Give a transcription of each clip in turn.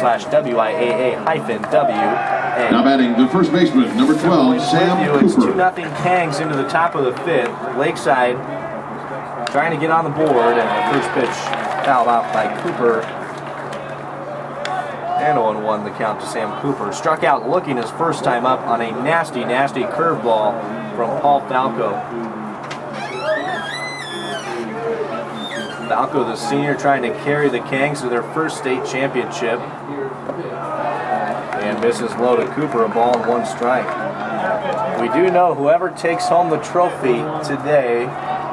kangs.com/WIAA-WA. Now batting the first baseman, number 12, Sam Cooper. It's 2-0 Kangs into the top of the fifth. Lakeside trying to get on the board, and the first pitch fouled off by Cooper. And 0-1 the count to Sam Cooper. Struck out looking his first time up on a nasty, nasty curveball from Paul Falco. Falco, the senior, trying to carry the Kangs to their first state championship. And misses low to Cooper, a ball and 1 strike. We do know whoever takes home the trophy today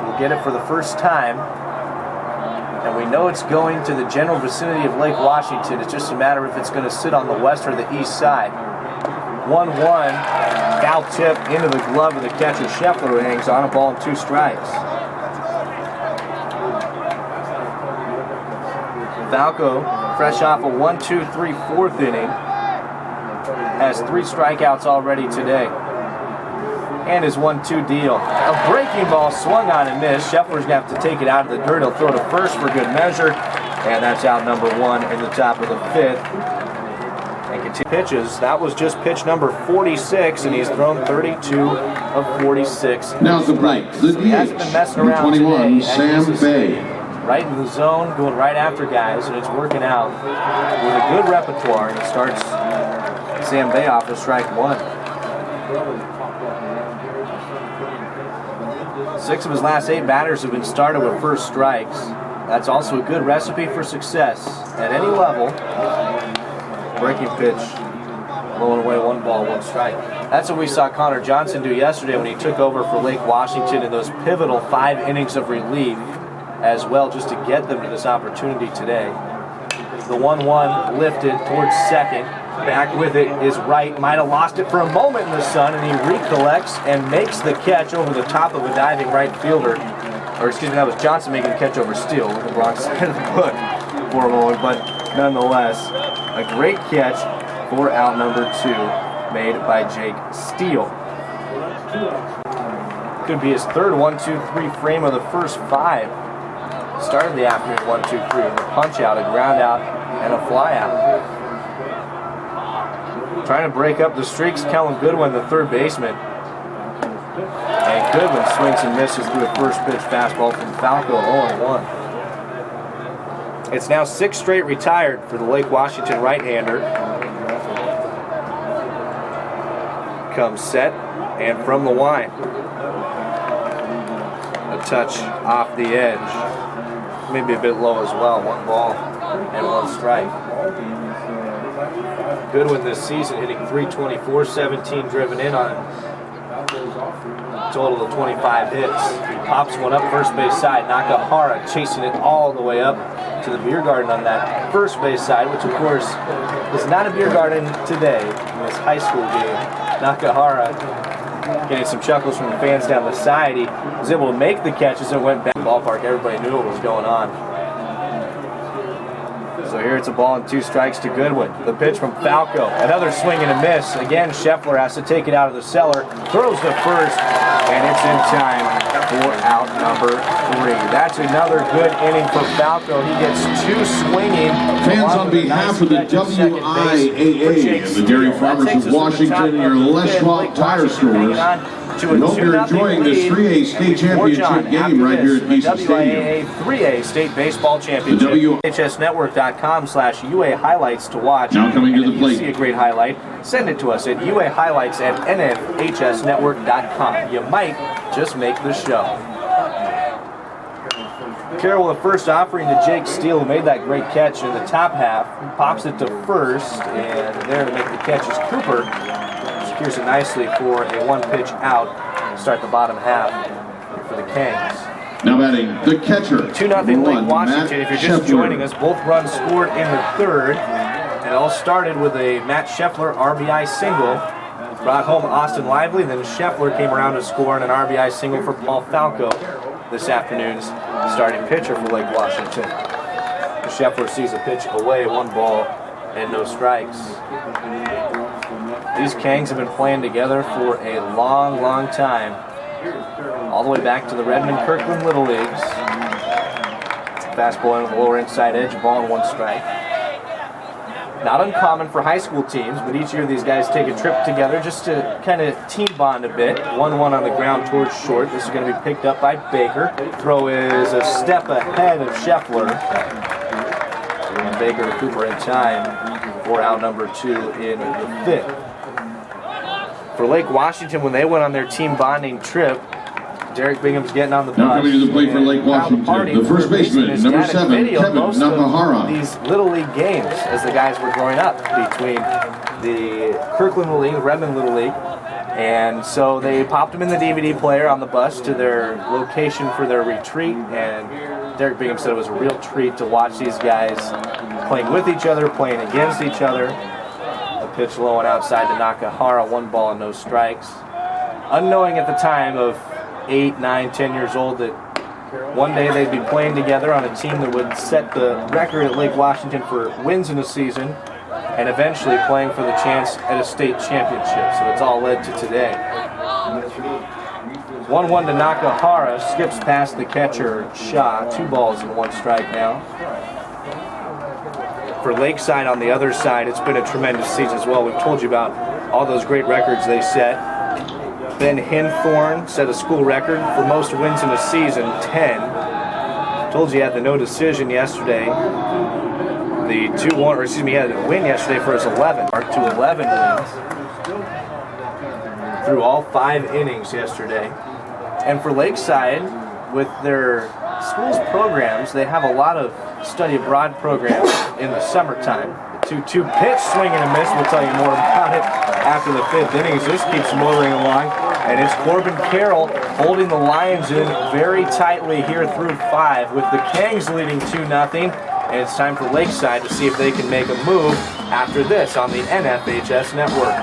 will get it for the first time. And we know it's going to the general vicinity of Lake Washington. It's just a matter if it's going to sit on the west or the east side. 1-1, foul tip into the glove of the catcher Scheffler, who hangs on, a ball and 2 strikes. Falco, fresh off a 1-2-3 fourth inning, has 3 strikeouts already today. And his 1-2 deal. A breaking ball swung on and missed. Scheffler's going to have to take it out of the dirt. He'll throw to first for good measure. And that's out number 1 in the top of the fifth. And continue pitches. That was just pitch number 46, and he's thrown 32 of 46. Now at the plate, the he hasn't been messing around 21, today. Sam Bay. Right in the zone, going right after guys, and it's working out with a good repertoire. And it starts Sam Bay off with strike 1. 6 of his last 8 batters have been started with first strikes. That's also a good recipe for success at any level. Breaking pitch, blowing away 1 ball, 1 strike. That's what we saw Connor Johnson do yesterday when he took over for Lake Washington in those pivotal 5 innings of relief as well, just to get them to this opportunity today. The 1-1 lifted towards second. Back with it is Wright. Might have lost it for a moment in the sun, and he recollects and makes the catch over the top of a diving right fielder. Or excuse me, that was Johnson making the catch over Steele with the wrong side of the book for a moment. But nonetheless, a great catch for out number 2 made by Jake Steele. Could be his third 1-2-3 frame of the first 5. Started the afternoon 1-2-3 with a punch out, a ground out, and a fly out. Trying to break up the streaks, Kellen Goodwin, the third baseman. And Goodwin swings and misses through a first pitch fastball from Falco, 0-1. It's now 6 straight retired for the Lake Washington right-hander. Comes set, and from the line. A touch off the edge. Maybe a bit low as well. 1 ball and 1 strike. Goodwin this season hitting .324, 17 driven in on a total of 25 hits. He pops one up first base side. Nakahara chasing it all the way up to the beer garden on that first base side, which of course is not a beer garden today in this high school game. Nakahara getting some chuckles from the fans down the side. He was able to make the catches and went back to the ballpark. Everybody knew what was going on. So here it's a ball and 2 strikes to Goodwin. The pitch from Falco. Another swing and a miss. Again, Scheffler has to take it out of the cellar. Throws to first, and it's in time for out number 3. That's another good inning for Falco. He gets 2 swinging. Fans, on behalf of the WIAA and the Dairy Farmers of Washington and your Les Schwab Tire Stores, we hope you're enjoying this 3A state championship game right here at Mason Stadium. 3A state baseball championship. NHSnetwork.com/UA highlights to watch. Now coming to the plate. If you see a great highlight, send it to us at UA highlights at NFHSnetwork.com. You might just make the show. Carroll, the first offering to Jake Steele, who made that great catch in the top half. Pops it to first, and there to make the catch is Cooper. Secures it nicely for a 1-pitch out. Start the bottom half for the Kangs. Now batting the catcher. 2-0 Lake Washington. If you're just joining us, both runs scored in the third. And it all started with a Matt Scheffler RBI single. Brought home Austin Lively, then Scheffler came around to score on an RBI single for Paul Falco, this afternoon's starting pitcher for Lake Washington. Scheffler sees a pitch away, 1 ball and no strikes. These Kangs have been playing together for a long, long time. All the way back to the Redmond-Kirkland Little Leagues. Fastball on the lower inside edge, ball and 1 strike. Not uncommon for high school teams, but each year these guys take a trip together just to kind of team bond a bit. 1-1 on the ground towards short. This is going to be picked up by Baker. Throw is a step ahead of Scheffler. And Baker and Cooper in time for out number 2 in the 5th. For Lake Washington, when they went on their team bonding trip, Derek Bingham's getting on the bus. Now coming to the plate for Lake Washington, the first baseman, number 7, Kevin Nakahara. These Little League games as the guys were growing up between the Kirkland Little League, the Redmond Little League. And so they popped them in the DVD player on the bus to their location for their retreat. And Derek Bingham said it was a real treat to watch these guys playing with each other, playing against each other. A pitch low and outside to Nakahara, 1 ball and no strikes. Unknowing at the time of 8, 9, 10 years old that one day they'd be playing together on a team that would set the record at Lake Washington for wins in a season and eventually playing for the chance at a state championship. So it's all led to today. 1-1 to Nakahara, skips past the catcher, Shaw, 2 balls and 1 strike now. For Lakeside on the other side, it's been a tremendous season as well. We've told you about all those great records they set. Ben Hinthorn set a school record for most wins in a season, 10. Told you he had the no decision yesterday. The 2-1, or excuse me, he had a win yesterday for his 11 mark to 11 wins. Through all 5 innings yesterday. And for Lakeside, with their school's programs, they have a lot of study abroad programs in the summertime. 2-2 pitch, swing and a miss. We'll tell you more about it after the 5th inning. So this keeps motoring along. And it's Corbin Carroll holding the Lions in very tightly here through 5 with the Kangs leading 2-0. And it's time for Lakeside to see if they can make a move after this on the NFHS Network.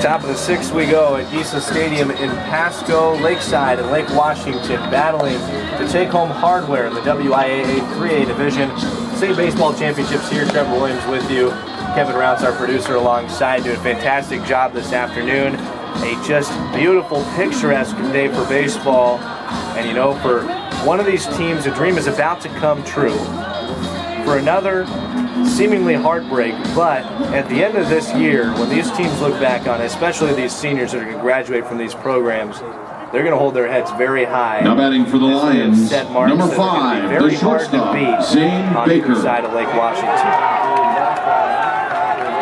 Top of the 6th we go at Gisa Stadium in Pasco. Lakeside and Lake Washington battling to take home hardware in the WIAA 3A division. State Baseball Championships here. Trevor Williams with you. Kevin Rounce, our producer, alongside, doing a fantastic job this afternoon. A just beautiful, picturesque day for baseball. And you know, for one of these teams, a dream is about to come true. For another, seemingly heartbreak, but at the end of this year, when these teams look back on it, especially these seniors that are going to graduate from these programs, they're going to hold their heads very high. Now batting for the Lions, number 5, the shortstop, Zane Baker. Side of Lake Washington.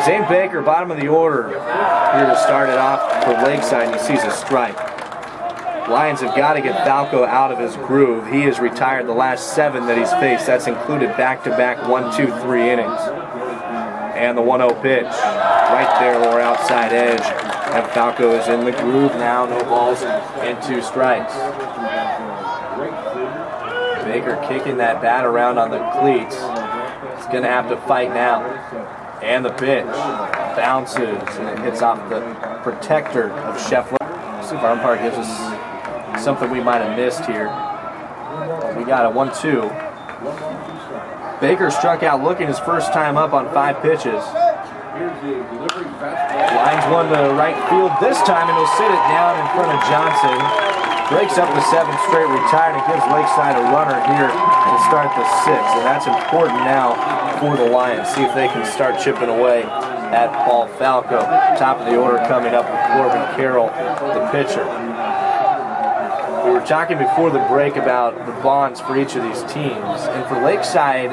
Zane Baker, bottom of the order, here to start it off for Lakeside, and he sees a strike. Lions have got to get Falco out of his groove. He has retired the last 7 that he's faced. That's included back-to-back 1, 2, 3 innings. And the 1-0 pitch, right there, lower outside edge. And Falco is in the groove now. No balls and 2 strikes. Baker kicking that bat around on the cleats. He's going to have to fight now. And the pitch bounces, and it hits off the protector of Scheffler. Let's see if our umpire gives us something we might have missed here. We got a 1-2. Baker struck out looking his first time up on 5 pitches. Lines 1 to right field this time, and he'll sit it down in front of Johnson. Breaks up the 7th straight, retired, and gives Lakeside a runner here to start the 6th. And that's important now for the Lions. See if they can start chipping away at Paul Falco. Top of the order coming up with Corbin Carroll, the pitcher. We were talking before the break about the bonds for each of these teams, and for Lakeside,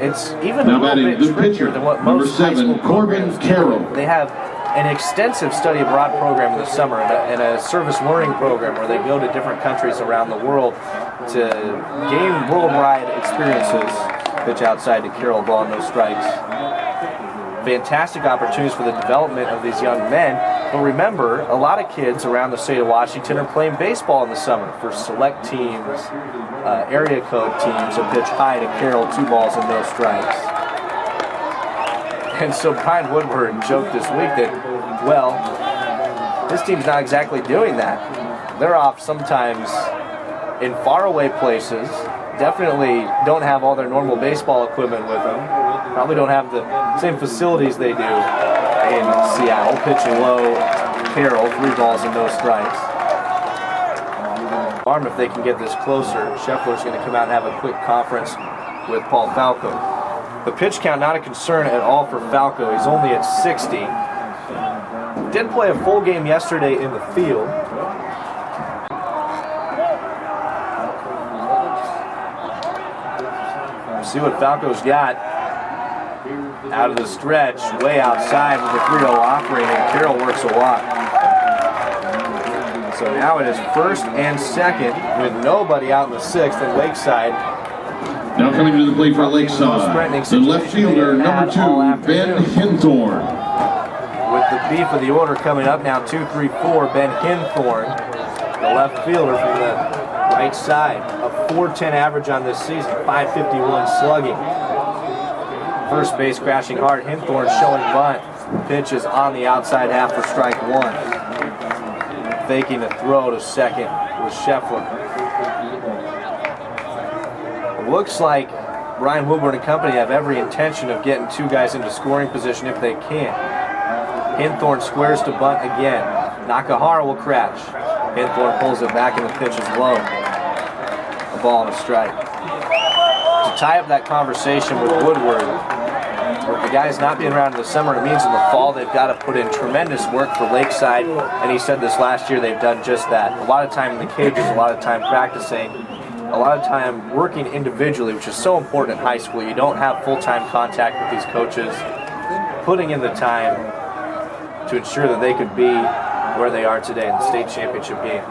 it's even a little bit trickier than what most high school programs do. They have an extensive study abroad program in the summer and a service learning program where they go to different countries around the world to gain worldwide experiences. Pitch outside to Carroll, ball, no strikes. Fantastic opportunities for the development of these young men. But remember, a lot of kids around the state of Washington are playing baseball in the summer for select teams, area code teams. A pitch high to Carroll, 2 balls and no strikes. And so Brian Woodward joked this week that, well, this team's not exactly doing that. They're off sometimes in faraway places. Definitely don't have all their normal baseball equipment with them. Probably don't have the same facilities they do in Seattle. Pitching low, Carroll, 3 balls and no strikes. arm if they can get this closer. Scheffler's going to come out and have a quick conference with Paul Falco. The pitch count not a concern at all for Falco. He's only at 60. Did play a full game yesterday in the field. See what Falco's got out of the stretch, way outside with the 3-0 offering, and Carroll works a walk. So now it is first and second with nobody out in the sixth at Lakeside. Now coming to the plate for Lakeside, the left fielder, number 2, Ben Hinthorn. With the beef of the order coming up now, 2-3-4, Ben Hinthorn, the left fielder from the right side. A .410 average on this season, .551 slugging. First base crashing hard. Hinthorn showing bunt. Pitch is on the outside half for strike 1. Faking the throw to second with Scheffler. It looks like Brian Woodward and company have every intention of getting 2 guys into scoring position if they can. Hinthorn squares to bunt again. Nakahara will crash. Hinthorn pulls it back and the pitch is low. A ball and a strike. To tie up that conversation with Woodward, with the guys not being around in the summer, it means in the fall they've got to put in tremendous work for Lakeside, and he said this last year they've done just that. A lot of time in the cages, a lot of time practicing, a lot of time working individually, which is so important in high school. You don't have full-time contact with these coaches, putting in the time to ensure that they could be where they are today in the state championship game.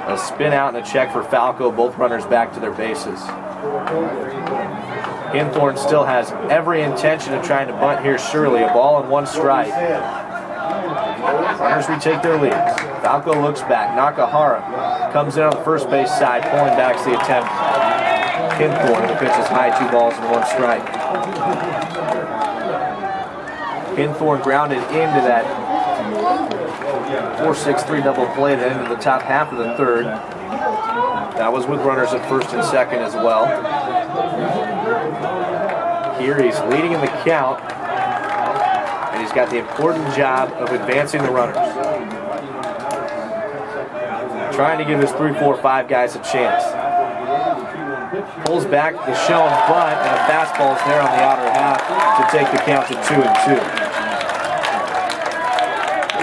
A spin out and a check for Falco, both runners back to their bases. Hinthorn still has every intention of trying to bunt here surely. A ball and 1 strike. Runners retake their leads. Falco looks back. Nakahara comes in on the first base side, pulling back the attempt. Hinthorn, the pitch is high, 2 balls and 1 strike. Hinthorn grounded into that 4-6-3 double play at the end of the top half of the third. That was with runners at first and second as well. Here he's leading in the count, and he's got the important job of advancing the runners. Trying to give his 3, 4, 5 guys a chance. Pulls back the shown bunt, and a fastball is there on the outer half to take the count to 2-2.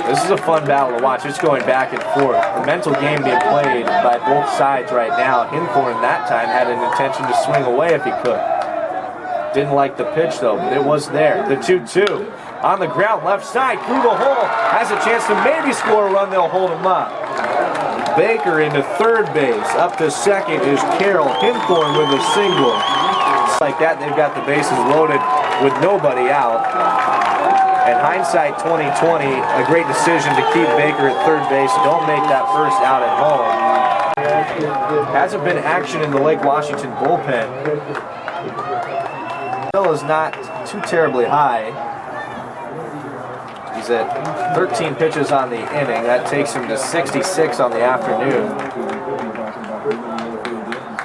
This is a fun battle to watch. It's going back and forth. A mental game being played by both sides right now. Hinthorn that time had an intention to swing away if he could. Didn't like the pitch though, but it was there. The 2-2 on the ground, left side, through the hole. Has a chance to maybe score a run. They'll hold him up. Baker into third base. Up to second is Carroll. Hinthorn with a single. Just like that, they've got the bases loaded with nobody out. And hindsight 2020, a great decision to keep Baker at third base. Don't make that first out at home. Hasn't been action in the Lake Washington bullpen. Still is not too terribly high. He's at 13 pitches on the inning. That takes him to 66 on the afternoon.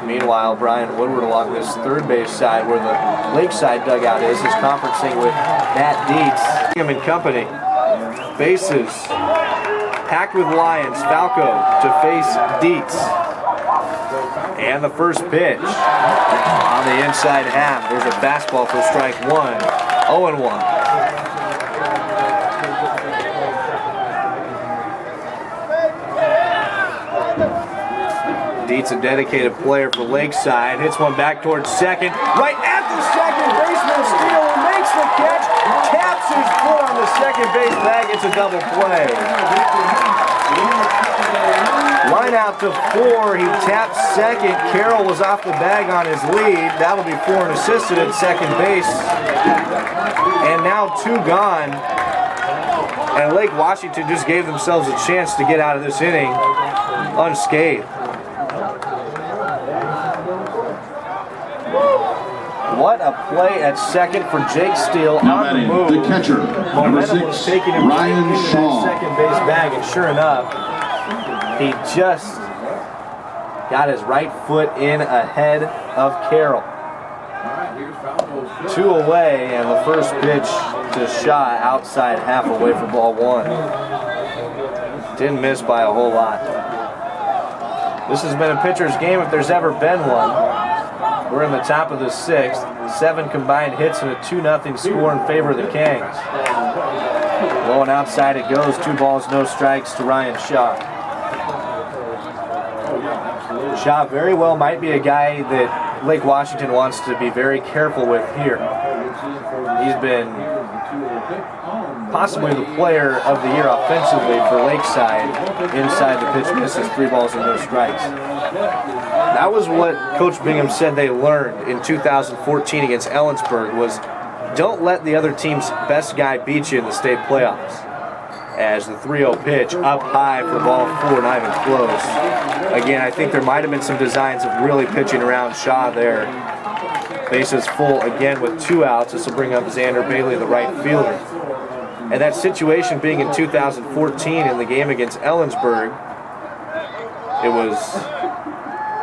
Meanwhile, Brian Woodward along this third base side where the Lakeside dugout is conferencing with Matt Dietz. Him and company. Bases packed with Lions. Falco to face Dietz. And the first pitch on the inside half. There's a fastball for strike 1. 0-1. Dietz, a dedicated player for Lakeside, hits one back towards second. Right at the second baseman, Steele makes the catch, taps his foot on the second base bag. It's a double play. Line out to 4, he taps second. Carroll was off the bag on his lead. That'll be 4 and assisted at second base. And now 2 gone. And Lake Washington just gave themselves a chance to get out of this inning unscathed. What a play at second for Jake Steele on the move. The catcher, number 6, Ryan Shaw. Second base bag, and sure enough, he just got his right foot in ahead of Carroll. 2 away, and the first pitch to Shaw outside half away for ball 1. Didn't miss by a whole lot. This has been a pitcher's game if there's ever been one. We're in the top of the 6th. 7 combined hits and a 2-0 score in favor of the Kangs. Low and outside it goes. 2 balls, no strikes to Ryan Shaw. Shaw very well might be a guy that Lake Washington wants to be very careful with here. He's been possibly the player of the year offensively for Lakeside inside the pitch misses, 3 balls and no strikes. That was what Coach Bingham said they learned in 2014 against Ellensburg was don't let the other team's best guy beat you in the state playoffs. As the 3-0 pitch up high for ball 4, not even close. Again, I think there might have been some designs of really pitching around Shaw there. Bases full again with 2 outs. This will bring up Xander Bailey, the right fielder. And that situation being in 2014 in the game against Ellensburg, it was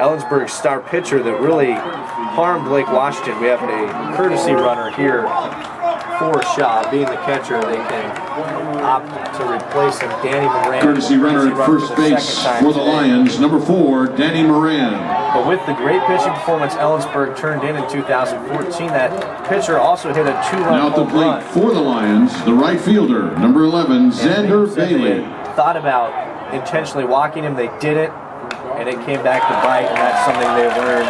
Ellensburg's star pitcher that really harmed Lake Washington. We have a courtesy runner here for Shaw. Being the catcher, they can opt to replace him. Danny Moran. Courtesy runner at first base for the Lions, number 4, Danny Moran. But with the great pitching performance Ellensburg turned in 2014, that pitcher also hit a 2-run now at the plate run. for the Lions, the right fielder, number 11, Xander Bailey. Thought about intentionally walking him, they didn't, and it came back to bite, and that's something they learned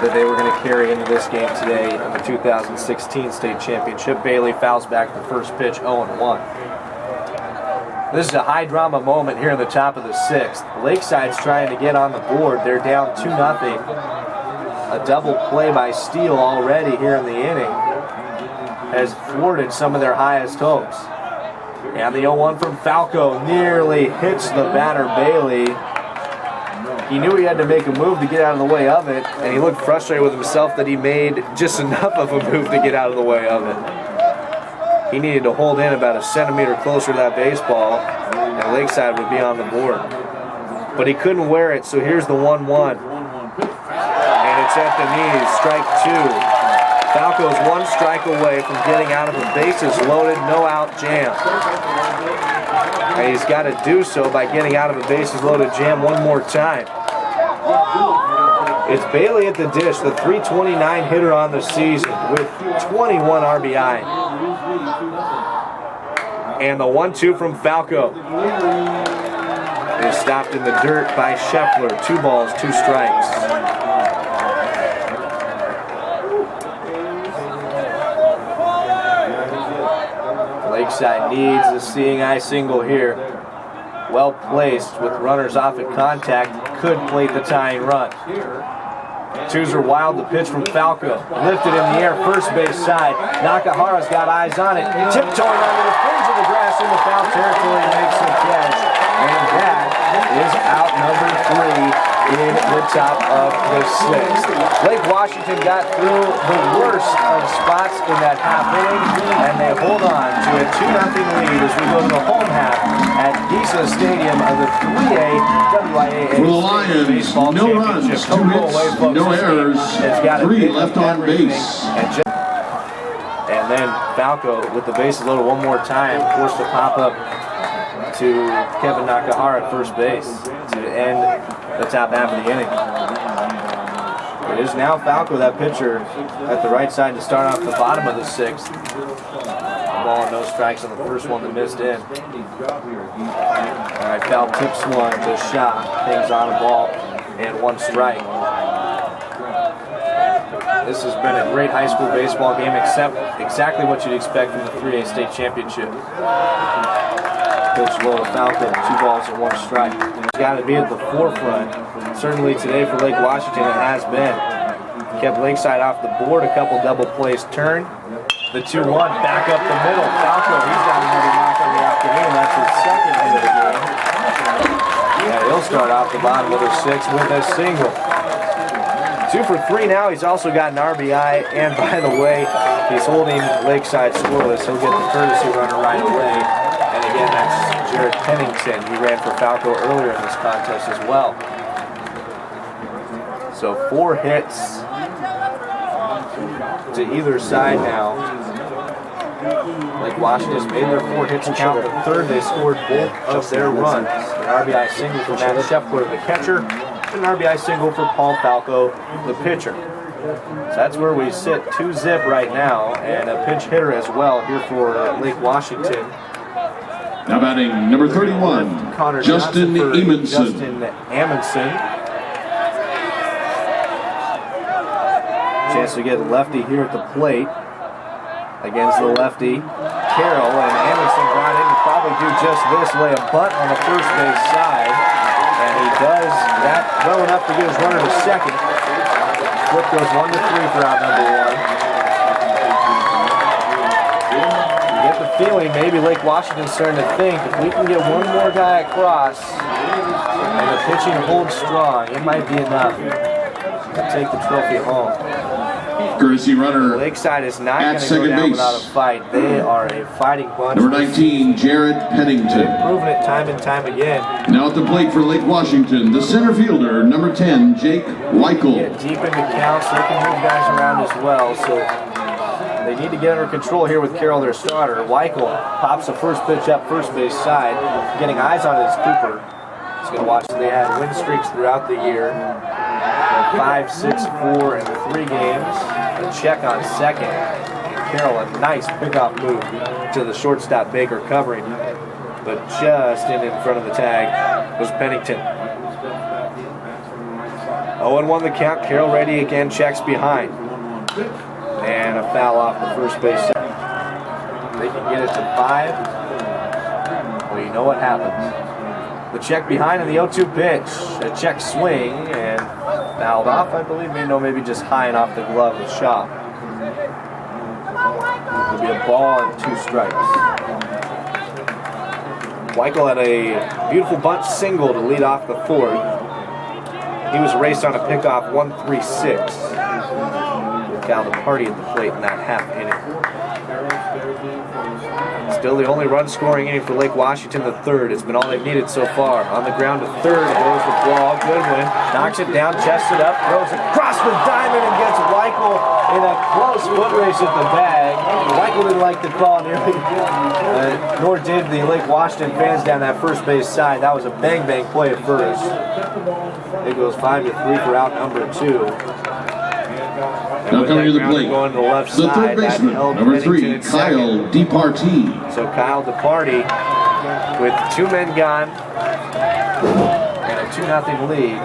that they were going to carry into this game today in the 2016 state championship. Bailey fouls back the first pitch, 0-1. This is a high drama moment here in the top of the 6th. Lakeside's trying to get on the board. They're down 2-0. A double play by Steele already here in the inning has thwarted some of their highest hopes. And the 0-1 from Falco nearly hits the batter Bailey. He knew he had to make a move to get out of the way of it, and he looked frustrated with himself that he made just enough of a move to get out of the way of it. He needed to hold in about a centimeter closer to that baseball, and Lakeside would be on the board. But he couldn't wear it, so here's the 1-1. And it's at the knees, strike 2. Falco's 1 strike away from getting out of a bases loaded, no out jam. And he's got to do so by getting out of a bases loaded jam one more time. It's Bailey at the dish, the .329 hitter on the season with 21 RBI. And the 1-2 from Falco is stopped in the dirt by Scheffler. 2 balls, 2 strikes. Lakeside needs the seeing eye single here. Well placed with runners off at contact, could plate the tying run. 2s are wild, the pitch from Falco. Lifted in the air, first base side. Nakahara's got eyes on it. Tiptoeing onto the fringe of the grass into foul territory and makes the catch. And that is out number 3 in the top of the 6th. Lake Washington got through the worst of spots in that half inning, and they hold on to a 2-0 lead as we go to the home half at Giza Stadium of the 3A WIAA For the Lions, Baseball no runs, 2 hits, no errors, 3 left on base. And then Falco with the bases loaded one more time, forced to pop up to Kevin Nakahara at first base to end the top half of the inning. It is now Falco, that pitcher, at the right side to start off the bottom of the 6th. Ball and no strikes on the first one that missed in. All right, foul tips one to Shaw. Hangs on a ball and 1 strike. This has been a great high school baseball game, except exactly what you'd expect from the 3A state championship. Pitch low to Falco, 2 balls and 1 strike. It's got to be at the forefront. Certainly today for Lake Washington it has been. Kept Lakeside off the board, a couple double plays turned. The 2-1 back up the middle. Falco, he's got another knock on the afternoon. That's his 2nd hit of the game. Yeah, he'll start off the bottom of the 6th with a single. 2 for 3 now. He's also got an RBI, and by the way, he's holding Lakeside scoreless. He'll get the courtesy runner right away. And again, that's Jared Pennington. He ran for Falco earlier in this contest as well. So 4 hits to either side now Lake Washington's made their 4 hits count. The third, they scored both of their runs. An RBI single for Matt Shepard, the catcher, and an RBI single for Paul Falco, the pitcher. So that's where we sit, 2-zip right now, and a pinch hitter as well here for Lake Washington. Now batting number 31, Connor Justin Amundsen. Chance to get lefty here at the plate against the lefty Carroll, and Amundsen brought in to probably do just this, lay a bunt on the first base side, and he does that well enough to get his runner to second. Flip goes 1-3 for out number 1. You get the feeling maybe Lake Washington's starting to think if we can get one more guy across and the pitching holds strong, it might be enough to take the trophy home. Courtesy runner Lakeside is not at going to go second down base without a fight. They are a fighting bunch. Number 19, Jared Pennington. Proven it time and time again. Now at the plate for Lake Washington, the center fielder, number 10, Jake Weichel. Get deep into counts. They can move guys around as well. So they need to get under control here with Carroll, their starter. Weichel pops the first pitch up first base side, getting eyes on his Cooper. He's going to watch. They had win streaks throughout the year. 5, 6, 4, and 3 games. A check on second. Carroll, a nice pickoff move to the shortstop Baker covering, but just in front of the tag was Pennington. 0-1 the count. Carroll ready again, checks behind. And a foul off the first base side. They can get it to 5. Well, you know what happens. The check behind in the 0-2 pitch. A check swing and fouled off, I believe. Maybe just high and off the glove of Shaw. It'll be a ball and 2 strikes. Weichel had a beautiful bunt single to lead off the 4th. He was raced on a pickoff 1-3-6. With Cal Party at the plate in that half inning. Still the only run scoring inning for Lake Washington, the 3rd. It's been all they've needed so far. On the ground to 3rd, goes the ball. Goodwin knocks it down, chests it up, throws it across the diamond and gets Weichel in a close foot race at the bag. Weichel didn't like the call nearly, nor did the Lake Washington fans down that first base side. That was a bang-bang play at first. It goes 5-3 for out number 2. Now coming to the plate, going to the left the side, 3rd baseman, number 3, Kyle DePartie. So Kyle DePartie with 2 men gone and a 2-0 lead,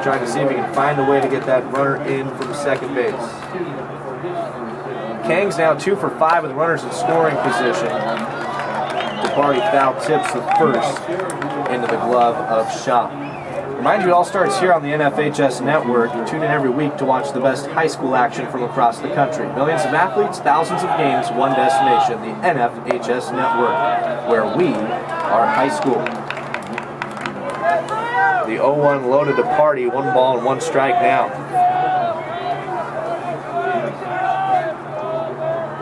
trying to see if he can find a way to get that runner in from second base. Kangs now 2 for 5 with runners in scoring position. DePartie foul tips the first into the glove of Shaw. Remind you, it all starts here on the NFHS Network. Tune in every week to watch the best high school action from across the country. Millions of athletes, thousands of games, one destination, the NFHS Network, where we are high school. The 0-1 loaded to Party, 1 ball and 1 strike now.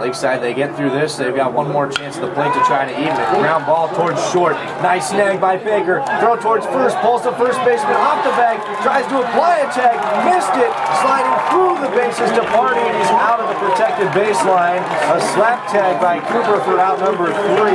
Lakeside, they get through this. They've got one more chance at the plate to try to even it. Ground ball towards short. Nice snag by Baker. Throw towards first. Pulls the first baseman off the bag. Tries to apply a tag. Missed it. Sliding through the bases to Party. He's out of the protected baseline. A slap tag by Cooper for out number 3.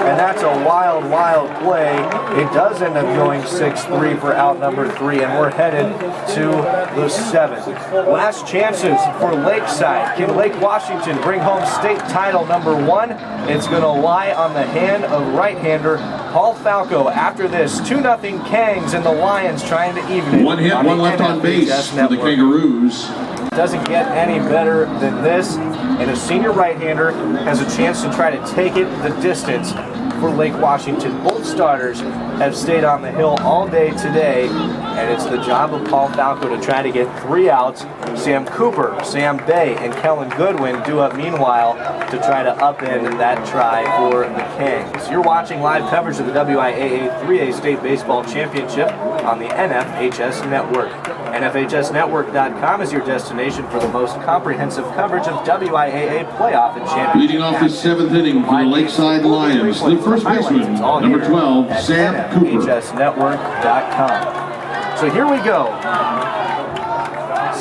And that's a wild, wild play. It does end up going 6-3 for out number 3. And we're headed to the 7th. Last chances for Lakeside. Can Lake Washington bring home state title number 1? It's going to lie on the hand of right-hander Paul Falco. After this, 2-0 Kangs and the Lions trying to even it. 1 hit, 1 left on base for the Kangaroos. Doesn't get any better than this, and a senior right-hander has a chance to try to take it the distance for Lake Washington. Both starters have stayed on the hill all day today, and it's the job of Paul Falco to try to get 3 outs. Sam Cooper, Sam Bay, and Kellen Goodwin do up meanwhile to try to upend that try for the Kangs. You're watching live coverage of the WIAA 3A State Baseball Championship on the NFHS Network. NFHSnetwork.com is your destination for the most comprehensive coverage of WIAA playoff and championship. Leading off the 7th inning for the Lakeside Lions, the first baseman, number 12, Sam Cooper. NFHSnetwork.com. So here we go.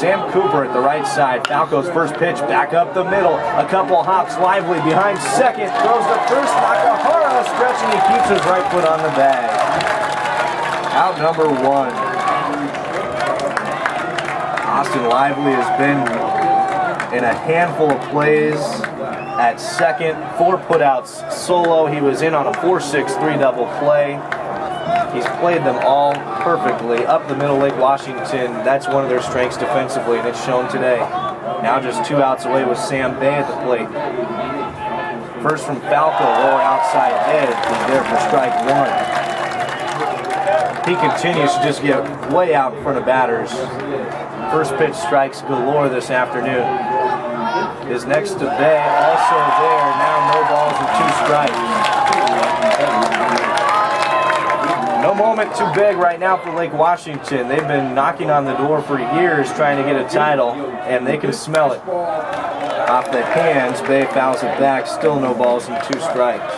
Sam Cooper at the right side. Falco's first pitch back up the middle. A couple hops, Lively behind second. Throws the first. Nakahara stretching. He keeps his right foot on the bag. Out number one. Austin Lively has been in a handful of plays at second. 4 putouts solo. He was in on a 4-6-3 double play. He's played them all perfectly. Up the middle, Lake Washington, that's one of their strengths defensively, and it's shown today. Now just 2 outs away with Sam Bay at the plate. First from Falco, lower outside edge. He's there for strike 1. He continues to just get way out in front of batters. First pitch strikes galore this afternoon. His next to Bay, also there. Now no balls and 2 strikes. No moment too big right now for Lake Washington. They've been knocking on the door for years trying to get a title, and they can smell it. Off the hands, Bay fouls it back. Still no balls and 2 strikes.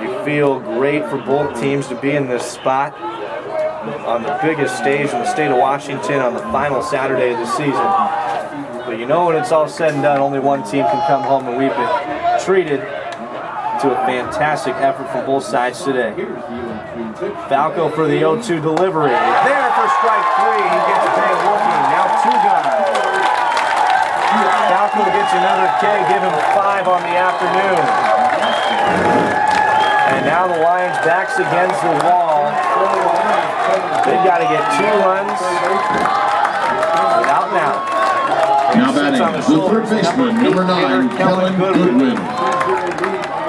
You feel great for both teams to be in this spot on the biggest stage in the state of Washington on the final Saturday of the season. But you know when it's all said and done, only one team can come home, and we've been treated to a fantastic effort from both sides today. Falco for the 0-2 delivery. There for strike 3. He gets Bay looking. Now 2 gone. Falco gets another K. Give him 5 on the afternoon. And now the Lions' backs against the wall. They've got to get 2 runs without an out. Now batting, the third baseman, number 9, Kellen Goodwin.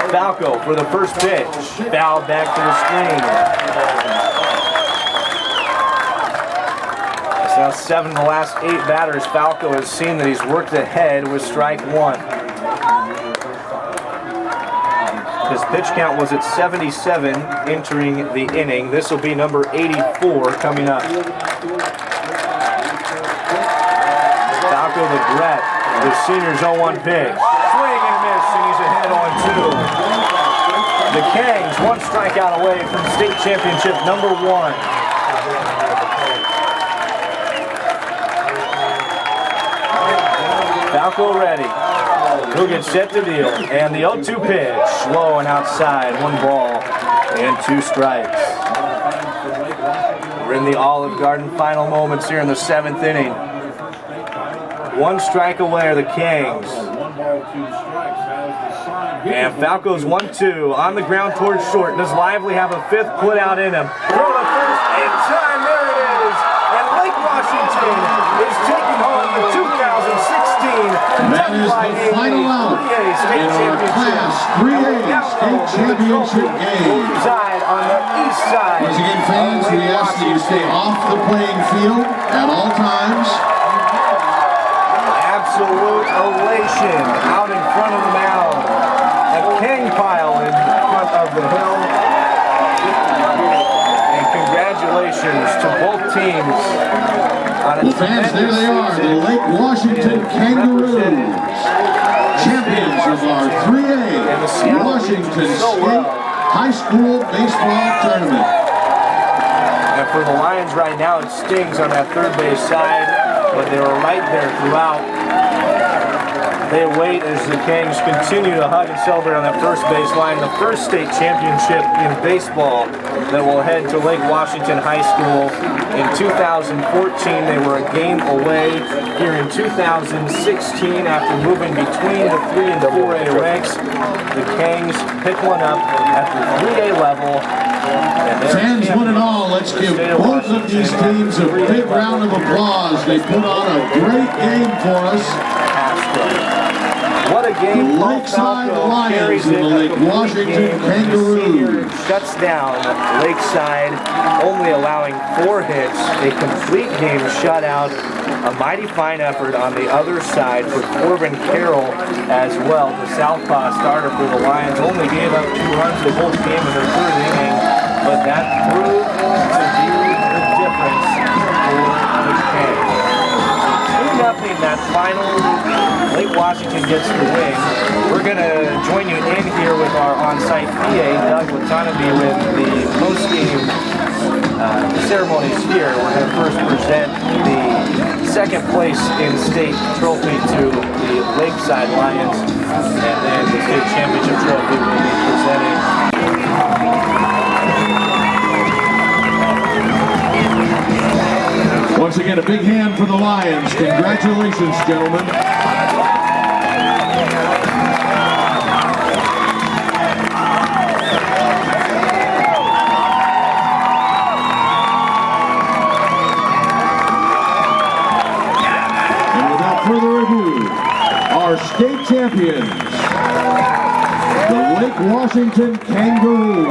Falco for the first pitch. Foul back to the screen. It's now 7 of the last 8 batters. Falco has seen that he's worked ahead with strike 1. His pitch count was at 77 entering the inning. This will be number 84 coming up. Falco the Brett, the senior's 0-1 pitch. Swing and miss, and he's ahead on 2. The Kangs 1 strikeout away from state championship number 1. Falco ready. He'll get set to deal. And the 0-2 pitch. Low and outside. 1 ball and 2 strikes. We're in the Olive Garden final moments here in the 7th inning. 1 strike away are the Kangs. And Falco's 1-2 on the ground towards short. Does Lively have a 5th put out in him? Throw to first in time. There it is. And Lake Washington is taking home the 2016 That is the final out in our Class 3A State Championship game. Reside on the east side. Once again, fans, we ask that you stay off the playing field at all times. Absolute elation out in front of the mound. A Kang pile in front of the hill. And congratulations to both teams. Well, fans, there they are, the Lake Washington Kangaroos, champions of our 3A Washington State High School Baseball Tournament. And for the Lions right now, it stings on that third base side, but they were right there throughout. They wait as the Kangs continue to hug and celebrate on that first baseline. The first state championship in baseball that will head to Lake Washington High School. In 2014, they were a game away. Here in 2016, after moving between the 3 and 4A ranks, the Kangs pick one up at the 3A level. Fans, one and all, let's give both of these teams a big round of applause. They put on a great game for us. What a game. The Lakeside Lions and the Lake Washington Kangaroos. Shuts down Lakeside, only allowing 4 hits, a complete game shutout, a mighty fine effort on the other side for Corbin Carroll as well. The southpaw starter for the Lions only gave up 2 runs the whole game in their 3rd inning, but that proved to be the difference for the Kangs. 2-0 that final. Lake Washington gets the win. We're going to join you in here with our on-site PA, Doug Watanabe, with the post-game ceremonies here. We're going to first present the second place in state trophy to the Lakeside Lions, and then the state championship trophy will be presented. Once again, a big hand for the Lions. Congratulations, gentlemen. And without further ado, our state champions, the Lake Washington Kangaroos.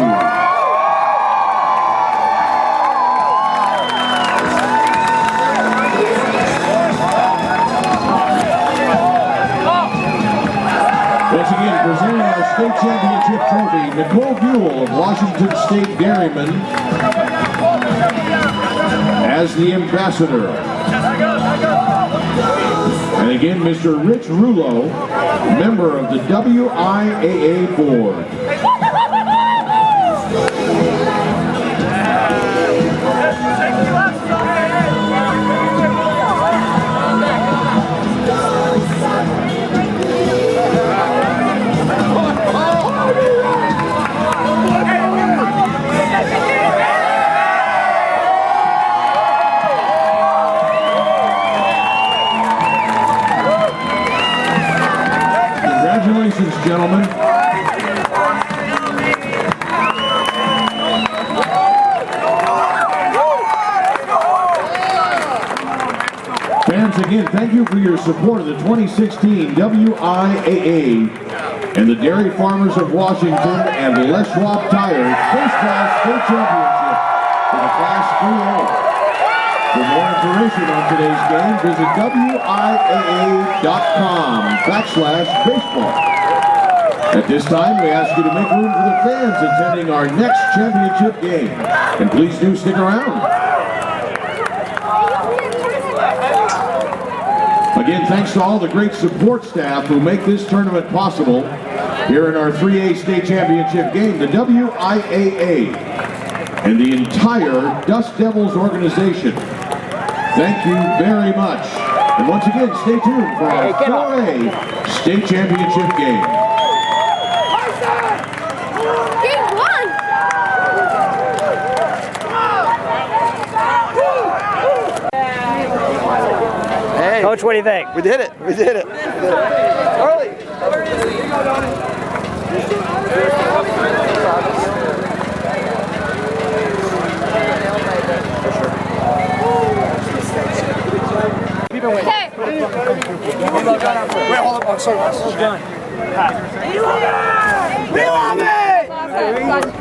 Once again, presenting our state championship trophy, Nicole Buell of Washington State Dairymen as the ambassador. And again, Mr. Rich Rulo, member of the WIAA board. Congratulations, gentlemen. Fans, again, thank you for your support of the 2016 WIAA and the Dairy Farmers of Washington and Les Schwab Tires Baseball State Championship for the Class 3A. For more information on today's game, visit WIAA.com/baseball. At this time, we ask you to make room for the fans attending our next championship game. And please do stick around. Again, thanks to all the great support staff who make this tournament possible here in our 3A state championship game, the WIAA and the entire Dust Devils organization. Thank you very much. And once again, stay tuned for our 4A state championship game. Game 1! Hey. Coach, what do you think? We did it. We did it. Early. Okay. Wait, hold up. I'm sorry.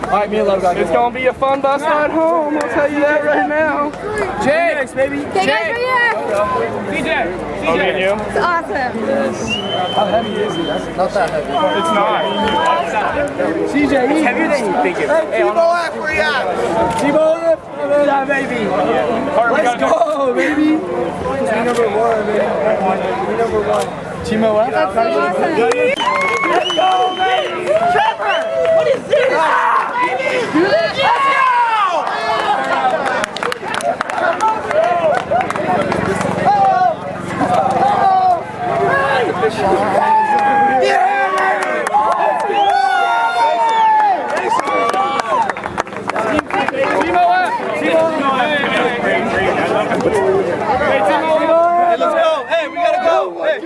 Alright, me and Love got It's gonna be a fun bus ride home, I'll tell you that right now. James, baby. Okay, guys, right here. CJ. And you? It's awesome. How heavy is he? That's not that heavy. It's not. CJ, It's heavier than you think it is. Hey, T-Bo F, where you at? T-Bo F, yeah, baby. Let's go, baby. Team number 1, baby. Team number 1. T-Mo F? That's so awesome. Let's go, baby! Trevor! What is this? Baby! Do this! Let's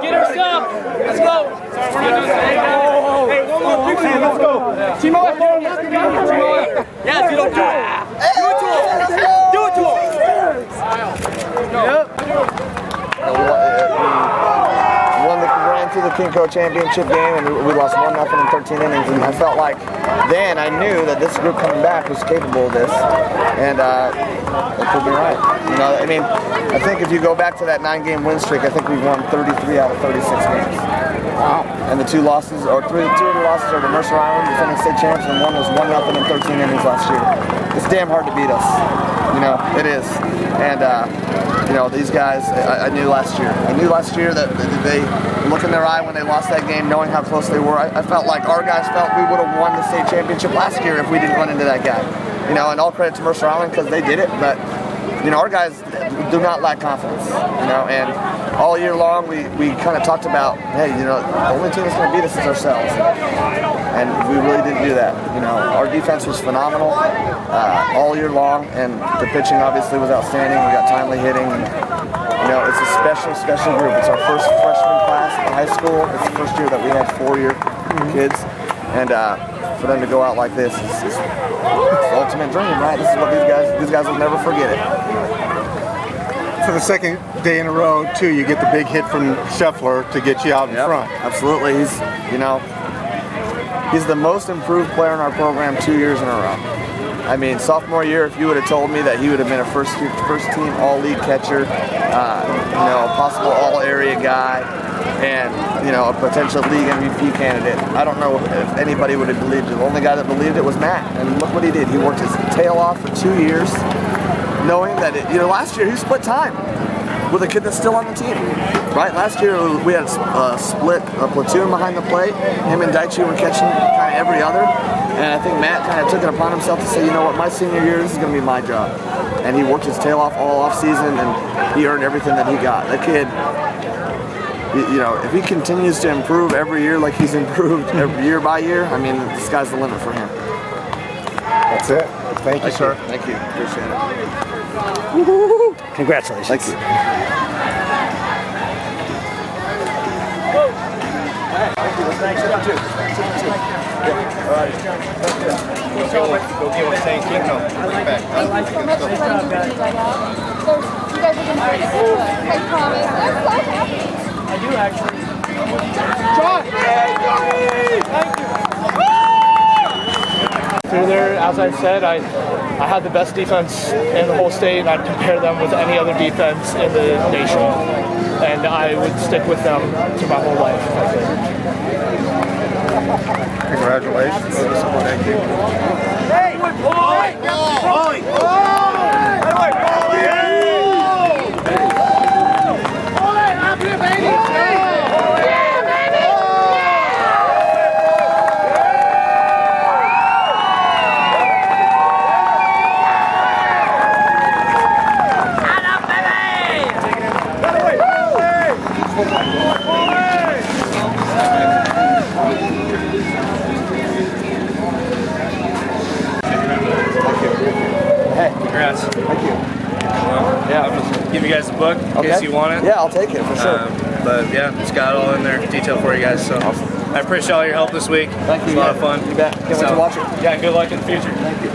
get her stuff. Let's go. Hey, one more picture. Let's go. Timo, yeah, do it to him. Do it to him. Do it to him. Yep. Ran through the Kinko championship game and we lost 1-0 in 13 innings, and I felt like then I knew that this group coming back was capable of this, and it could be right. You know, I mean, I think if you go back to that 9-game win streak, I think we've won 33 out of 36 games. Wow. And the two of the losses are to Mercer Island, defending state champs, and one was 1-0 in 13 innings last year. It's damn hard to beat us. You know, it is. And you know, these guys, I knew last year. I knew last year that they look in their eye when they lost that game, knowing how close they were. I felt like our guys felt we would have won the state championship last year if we didn't run into that guy. You know, and all credit to Mercer Island because they did it, but you know, our guys do not lack confidence, you know, and all year long we kind of talked about, hey, you know, the only team that's going to beat us is ourselves. And we really didn't do that. You know, our defense was phenomenal all year long, and the pitching obviously was outstanding. We got timely hitting. And, you know, it's a special group. It's our first freshman class in high school. It's the first year that we had 4-year kids. And for them to go out like this is the ultimate dream, right? This is what these guys will never forget it. For the second day in a row, too, you get the big hit from Scheffler to get you out in front. Absolutely. He's, you know, he's the most improved player in our program 2 years in a row. I mean, sophomore year, if you would have told me that he would have been a first team all-league catcher, you know, a possible all-area guy, and, you know, a potential league MVP candidate, I don't know if anybody would have believed it. The only guy that believed it was Matt, and look what he did. He worked his tail off for 2 years, knowing that, you know, last year he split time with a kid that's still on the team, right? Last year we had a platoon behind the plate. Him and Daichi were catching kind of every other, and I think Matt kind of took it upon himself to say, you know what, my senior year, this is going to be my job. And he worked his tail off all off season, and he earned everything that he got. That kid, you know, if he continues to improve every year like he's improved every year by year, I mean, the sky's the limit for him. That's it. Thank you, sir. Thank you. Appreciate it. Congratulations. Thank you. Thanks, you too. All right. Go get one saying Kingo. Thank you so much for letting me do that out. You guys have been great. I promise. I'm so happy. I do actually. Through there, as I said, I had the best defense in the whole state, and I'd compare them with any other defense in the nation. And I would stick with them to my whole life if I could. Congratulations. Thank you. Hey, Congrats. Thank you. Yeah, I'll just give you guys the book in case you want it. Yeah, I'll take it for sure. But yeah, it's got it all in there, detail for you guys. So Awesome. I appreciate all your help this week. Thank you. It's a lot of fun. You bet. Can't wait to watch it. Yeah, good luck in the future. Thank you.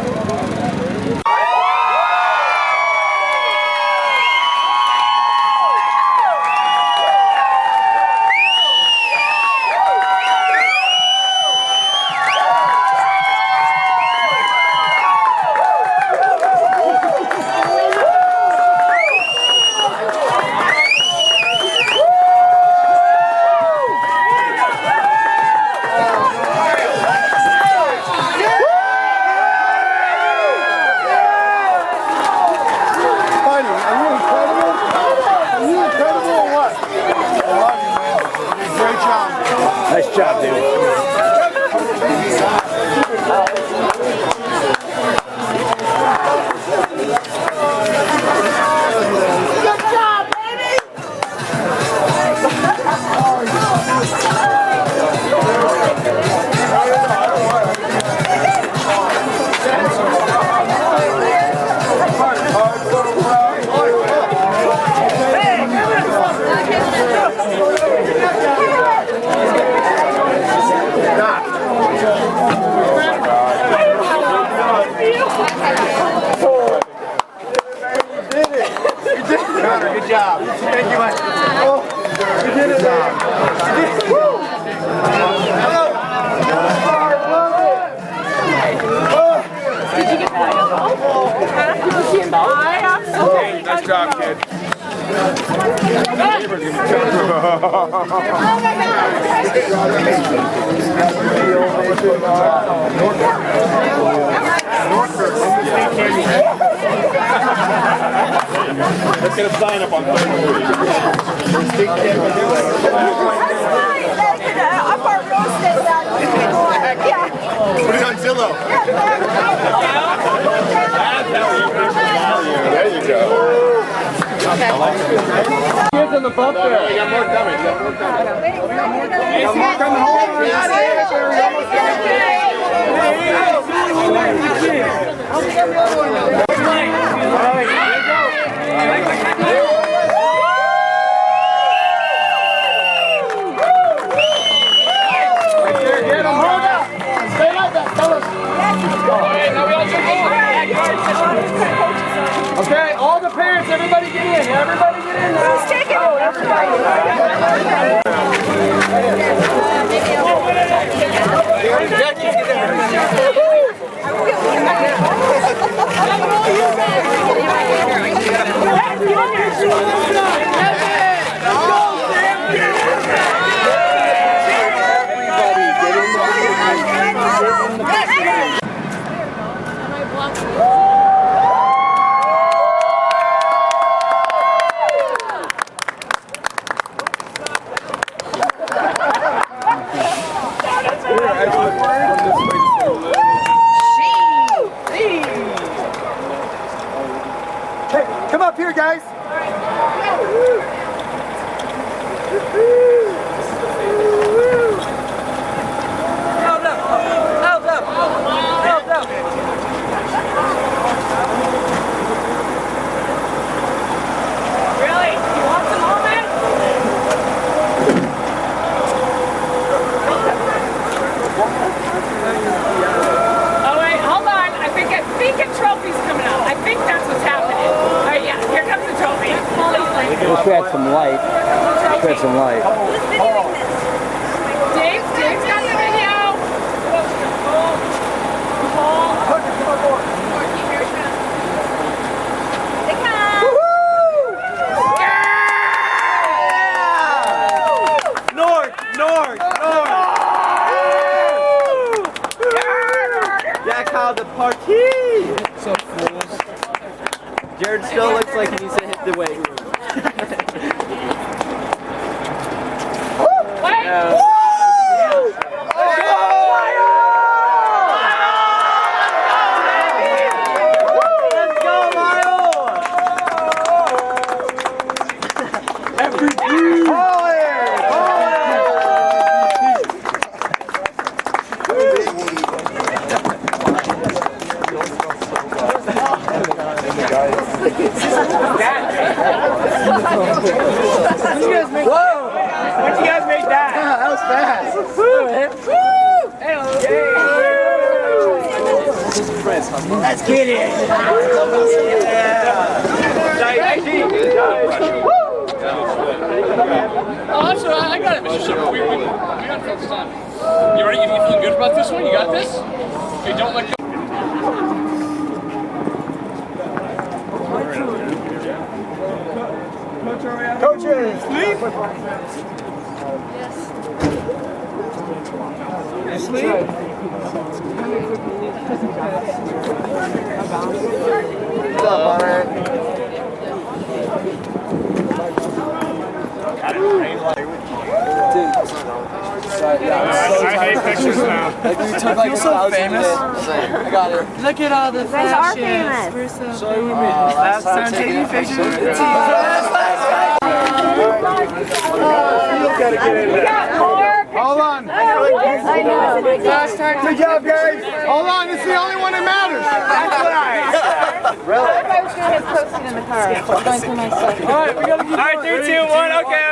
Nice job, dude. Good job. Thank you, Mike. Oh, you did it. Did you get that? Did you see him back? Hey, nice job, kid. Let's get a sign up on that. I'm part real estate. Yeah. Put it on Zillow. There you go. Kids on the bump there. You got more coming. You got more coming. Got more coming. Hold on. Okay, all the parents, everybody get in. Everybody get in now. Who's taking it? Everybody. Hey, come up here, guys. Really? You want some moment? Oh wait, hold on. I think a trophy's coming out. I think that's what's happening. All right, yeah. Here comes the trophy. Let's add some light. Let's add some light. Dave's got the video. Jack how the party. So fools. Jared still looks like he needs to hit the weight room. Once you guys made that. That was fast. Let's get it. Oh, that's all right. I got it, Mr. Shipper. We got this time. You ready? You feeling good about this one? You got this? Okay, don't let go. Coaches, sleep. You sleep? What's up, Hunter? I hate pictures now. I feel so famous. I got it. Look at all the guys are famous. We're so Last time taking pictures with the team. You gotta get in there. Hold on. I know. Good job, guys. Hold on. It's the only one that matters. Really? I was going to get posted in the car. Going through my stuff. All right, we gotta keep. All right, 3, 2, 1. Okay.